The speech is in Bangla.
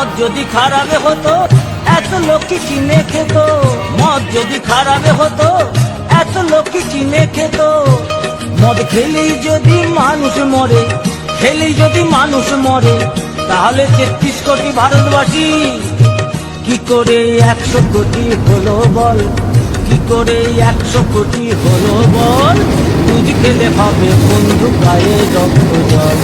মদ যদি খারাপ হতো এত লোক কি কিনে খেত, মদ যদি খারাপ হতো এত লোক কি কিনে খেত। মদ খেলেই যদি মানুষ মরে, খেলেই যদি মানুষ মরে, তাহলে 33 কোটি ভারতবাসী কি করে 100 কোটি হলো বল, কি করে 100 কোটি হলো বল। দুধ খেলে হবে বন্ধু গায়ে রক্ত জল।